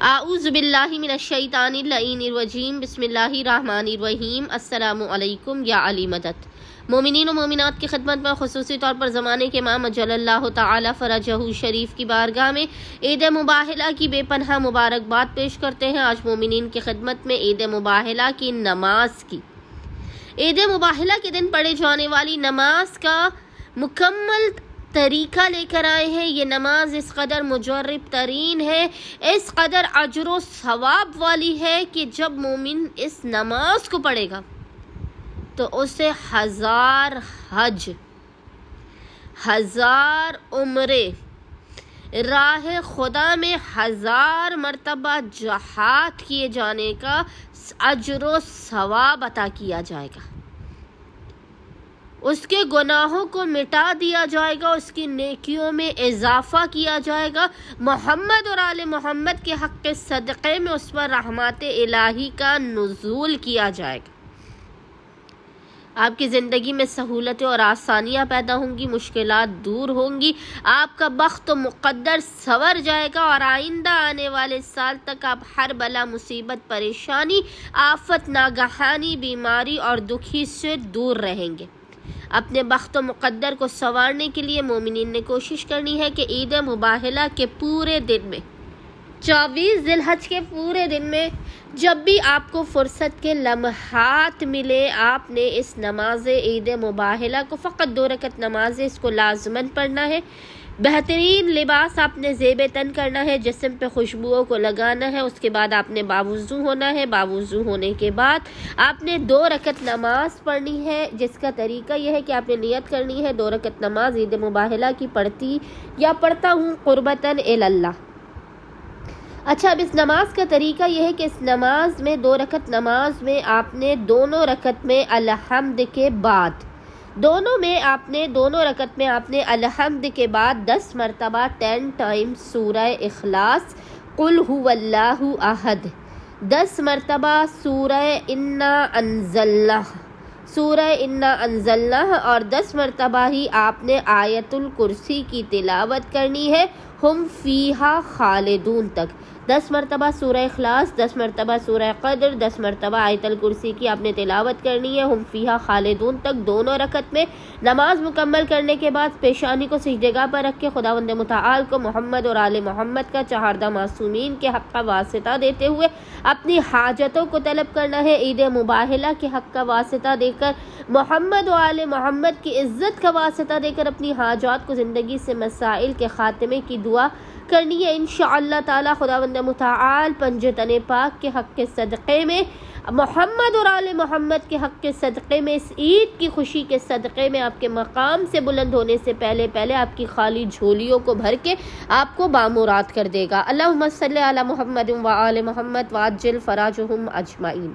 اعوذ باللہ من الشیطان اللعین الرجیم بسم اللہ الرحمن الرحیم السلام علیکم یا علی مدد۔ مومنین و مومنات کی خدمت میں خصوصی طور پر زمانے کے امام اجل اللہ تعالی فرجہ شریف کی بارگاہ میں عید مباہلہ کی بے پناہ مبارکباد پیش کرتے ہیں۔ آج مومنین کی خدمت میں عید مباہلہ کی نماز کی عید مباہلہ کے دن پڑھے جانے والی نماز کا مکمل طریقہ لے کر آئے ہیں۔ یہ نماز اس قدر مجرب ترین ہے، اس قدر اجر و ثواب والی ہے کہ جب مومن اس نماز کو پڑھے گا تو اسے 1000 حج، 1000 عمرے، راہ خدا میں 1000 مرتبہ جہاد کیے جانے کا اجر و ثواب عطا کیا جائے گا۔ اس کے گناہوں کو مٹا دیا جائے گا، اس کی نیکیوں میں اضافہ کیا جائے گا، محمد اور آل محمد کے حق کے صدقے میں اس پر رحمت الہی کا نزول کیا جائے گا۔ آپ کی زندگی میں سہولتیں اور آسانیاں پیدا ہوں گی، مشکلات دور ہوں گی، آپ کا بخت و مقدر سنور جائے گا اور آئندہ آنے والے سال تک آپ ہر بلا مصیبت، پریشانی، آفت، ناگہانی، بیماری اور دکھی سے دور رہیں گے۔ اپنے بخت و مقدر کو سنوارنے کے لیے مومنین نے کوشش کرنی ہے کہ عید مباہلہ کے پورے دن میں، 24 ذی الحج کے پورے دن میں جب بھی آپ کو فرصت کے لمحات ملے، آپ نے اس نماز عید مباہلہ کو فقط 2 رکعت نماز اس کو لازماً پڑھنا ہے۔ بہترین لباس آپ نے زیب تن کرنا ہے، جسم پہ خوشبوؤں کو لگانا ہے، اس کے بعد آپ نے باوضو ہونا ہے۔ باوضو ہونے کے بعد آپ نے 2 رکعت نماز پڑھنی ہے، جس کا طریقہ یہ ہے کہ آپ نے نیت کرنی ہے 2 رکعت نماز عید مباہلہ کی پڑھتی یا پڑھتا ہوں قربتاً اللہ۔ اچھا، اب اس نماز کا طریقہ یہ ہے کہ اس نماز میں 2 رکعت نماز میں آپ نے دونوں رکعت میں الحمد کے بعد دونوں رکعت میں آپ نے الحمد کے بعد 10 مرتبہ 10 ٹائمز سورہ اخلاص، قل هو اللہ احد، 10 مرتبہ سورہ انا انزلناہ اور 10 مرتبہ ہی آپ نے آیت الکرسی کی تلاوت کرنی ہے، ہم فیہا خالدون تک۔ 10 مرتبہ سورہ اخلاص، 10 مرتبہ سورہ قدر، 10 مرتبہ آیت الکرسی کی آپ نے تلاوت کرنی ہے، ہم فیہا خالدون تک دونوں رکعت میں۔ نماز مکمل کرنے کے بعد پیشانی کو سجدگاہ پر رکھ کے خداوند متعال کو محمد اور آل محمد کا چہاردہ معصومین کے حق کا واسطہ دیتے ہوئے اپنی حاجتوں کو طلب کرنا ہے۔ عید مباہلہ کے حق کا واسطہ دے کر، محمد و آل محمد کی عزت کا واسطہ دے کر اپنی حاجات کو، زندگی سے مسائل کے خاتمے کی دعا کرنی ہے۔ انشاءاللہ تعالی خداوند متعال پنجتن پاک کے حق کے صدقے میں، محمد اور آل محمد کے حق کے صدقے میں، اس عید کی خوشی کے صدقے میں آپ کے مقام سے بلند ہونے سے پہلے آپ کی خالی جھولیوں کو بھر کے آپ کو بامراد کر دے گا۔ اللہم صلی علی محمد و آل محمد وعجل فراجہم اجمعین۔